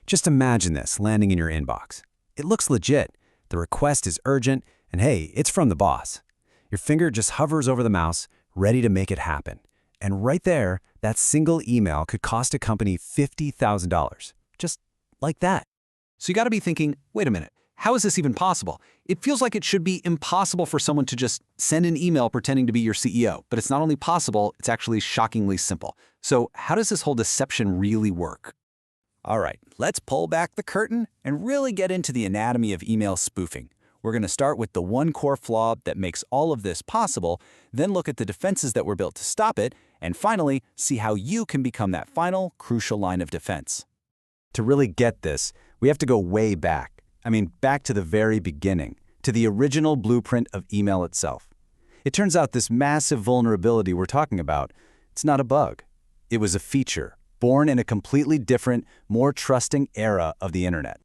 Just imagine this landing in your inbox. It looks legit, the request is urgent, and hey, it's from the boss. Your finger just hovers over the mouse, ready to make it happen. And right there, that single email could cost a company $50,000. Just like that. So you got to be thinking, wait a minute, how is this even possible? It feels like it should be impossible for someone to just send an email pretending to be your CEO, but it's not only possible, it's actually shockingly simple. So how does this whole deception really work? All right, let's pull back the curtain and really get into the anatomy of email spoofing. We're going to start with the one core flaw that makes all of this possible, then look at the defenses that were built to stop it, and finally, see how you can become that final, crucial line of defense. To really get this, we have to go way back. Back to the very beginning, to the original blueprint of email itself. It turns out this massive vulnerability we're talking about, it's not a bug. It was a feature, born in a completely different, more trusting era of the internet.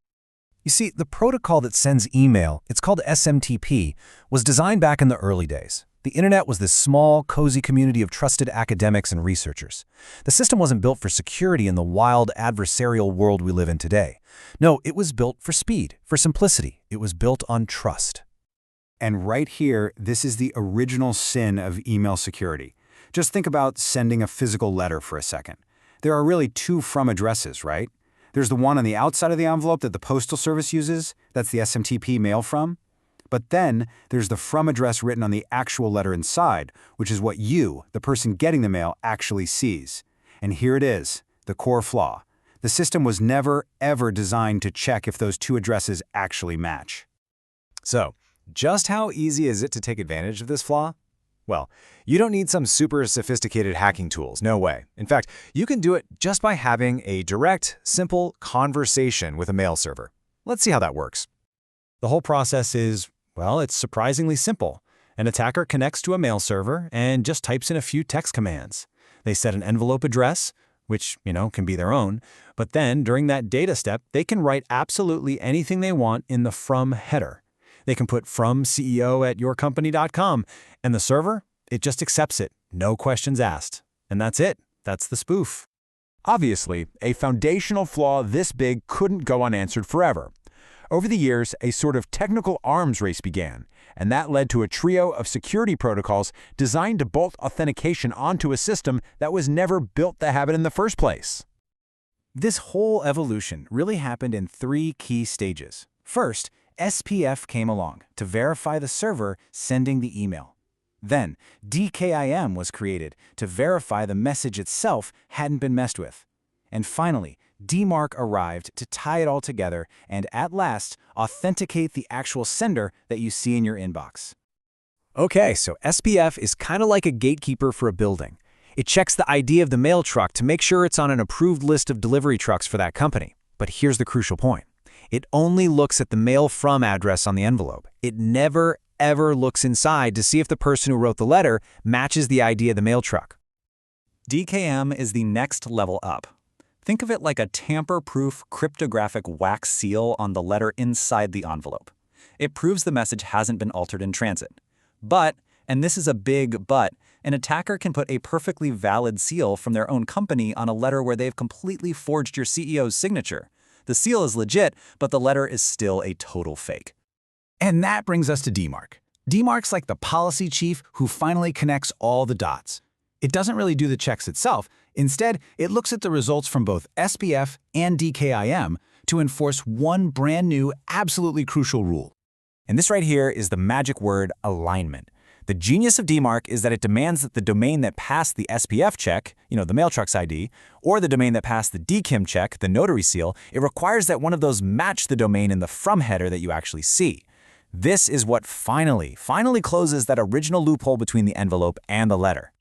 You see, the protocol that sends email, it's called SMTP, was designed back in the early days. The internet was this small, cozy community of trusted academics and researchers. The system wasn't built for security in the wild, adversarial world we live in today. No, it was built for speed, for simplicity. It was built on trust. And right here, this is the original sin of email security. Just think about sending a physical letter for a second. There are really two from addresses, right? There's the one on the outside of the envelope that the Postal Service uses. That's the SMTP mail from. But then there's the from address written on the actual letter inside, which is what you, the person getting the mail, actually sees. And here it is, the core flaw. The system was never, ever designed to check if those two addresses actually match. So, just how easy is it to take advantage of this flaw? Well, you don't need some super sophisticated hacking tools, no way. In fact, you can do it just by having a direct, simple conversation with a mail server. Let's see how that works. The whole process is, well, it's surprisingly simple. An attacker connects to a mail server and just types in a few text commands. They set an envelope address, which, can be their own, but then during that data step, they can write absolutely anything they want in the from header. They can put from CEO@yourcompany.com, and the server, it just accepts it, no questions asked. And that's it. That's the spoof. Obviously, a foundational flaw this big couldn't go unanswered forever. Over the years, a sort of technical arms race began, and that led to a trio of security protocols designed to bolt authentication onto a system that was never built to have it in the first place. This whole evolution really happened in three key stages. First, SPF came along to verify the server sending the email. Then, DKIM was created to verify the message itself hadn't been messed with. And finally, DMARC arrived to tie it all together and, at last, authenticate the actual sender that you see in your inbox. Okay, so SPF is kind of like a gatekeeper for a building. It checks the ID of the mail truck to make sure it's on an approved list of delivery trucks for that company. But here's the crucial point. It only looks at the mail from address on the envelope. It never, ever looks inside to see if the person who wrote the letter matches the ID of the mail truck. DKIM is the next level up. Think of it like a tamper-proof cryptographic wax seal on the letter inside the envelope. It proves the message hasn't been altered in transit. But, and this is a big but, an attacker can put a perfectly valid seal from their own company on a letter where they've completely forged your CEO's signature. The seal is legit, but the letter is still a total fake. And that brings us to DMARC. DMARC's like the policy chief who finally connects all the dots. It doesn't really do the checks itself. Instead, it looks at the results from both SPF and DKIM to enforce one brand new, absolutely crucial rule. And this right here is the magic word alignment. The genius of DMARC is that it demands that the domain that passed the SPF check, the mail truck's ID, or the domain that passed the DKIM check, the notary seal, it requires that one of those match the domain in the from header that you actually see. This is what finally closes that original loophole between the envelope and the letter.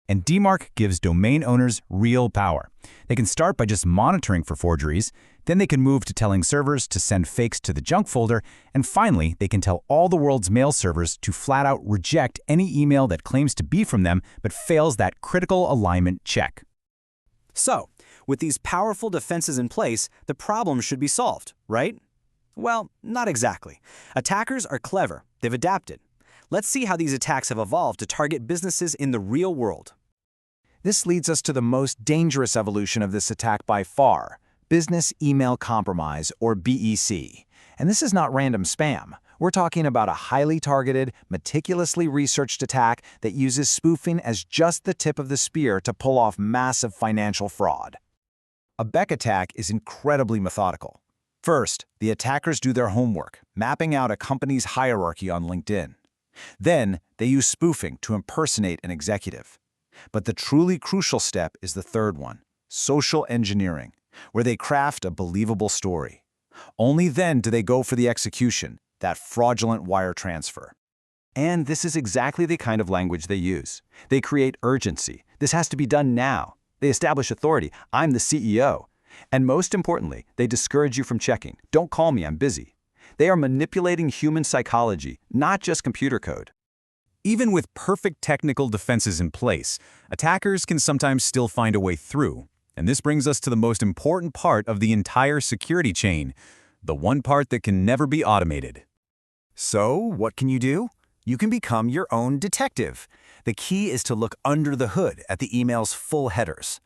And DMARC gives domain owners real power. They can start by just monitoring for forgeries, then they can move to telling servers to send fakes to the junk folder, and finally, they can tell all the world's mail servers to flat out reject any email that claims to be from them but fails that critical alignment check. So, with these powerful defenses in place, the problem should be solved, right? Well, not exactly. Attackers are clever. They've adapted. Let's see how these attacks have evolved to target businesses in the real world. This leads us to the most dangerous evolution of this attack by far, Business Email Compromise, or BEC. And this is not random spam. We're talking about a highly targeted, meticulously researched attack that uses spoofing as just the tip of the spear to pull off massive financial fraud. A BEC attack is incredibly methodical. First, the attackers do their homework, mapping out a company's hierarchy on LinkedIn. Then, they use spoofing to impersonate an executive. But the truly crucial step is the third one, social engineering, where they craft a believable story. Only then do they go for the execution, that fraudulent wire transfer. And this is exactly the kind of language they use. They create urgency. This has to be done now. They establish authority. I'm the CEO. And most importantly, they discourage you from checking. Don't call me, I'm busy. They are manipulating human psychology, not just computer code. Even with perfect technical defenses in place, attackers can sometimes still find a way through. And this brings us to the most important part of the entire security chain, the one part that can never be automated. So, what can you do? You can become your own detective. The key is to look under the hood at the email's full headers.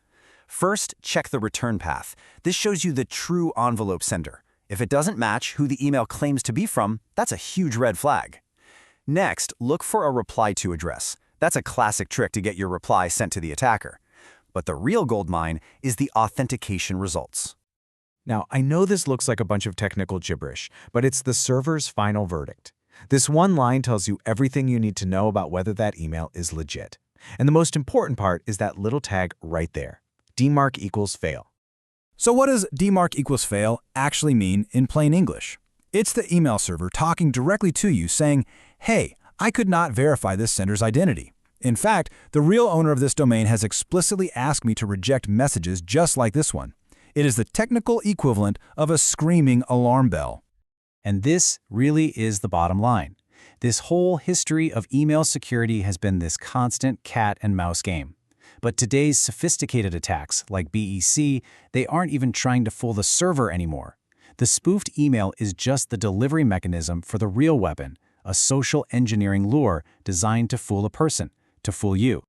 First, check the return path. This shows you the true envelope sender. If it doesn't match who the email claims to be from, that's a huge red flag. Next, look for a reply to address. That's a classic trick to get your reply sent to the attacker. But the real goldmine is the authentication results. Now, I know this looks like a bunch of technical gibberish, but it's the server's final verdict. This one line tells you everything you need to know about whether that email is legit. And the most important part is that little tag right there, DMARC equals fail. So what does DMARC equals fail actually mean in plain English? It's the email server talking directly to you saying, hey, I could not verify this sender's identity. In fact, the real owner of this domain has explicitly asked me to reject messages just like this one. It is the technical equivalent of a screaming alarm bell. And this really is the bottom line. This whole history of email security has been this constant cat and mouse game. But today's sophisticated attacks, like BEC, they aren't even trying to fool the server anymore. The spoofed email is just the delivery mechanism for the real weapon, a social engineering lure designed to fool a person, to fool you.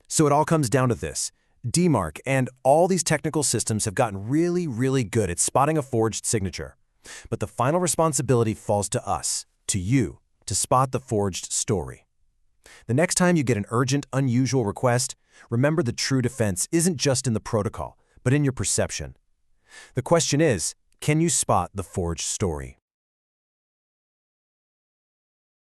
So it all comes down to this. DMARC and all these technical systems have gotten really good at spotting a forged signature. But the final responsibility falls to us, to you, to spot the forged story. The next time you get an urgent, unusual request, remember the true defense isn't just in the protocol, but in your perception. The question is, can you spot the forged story?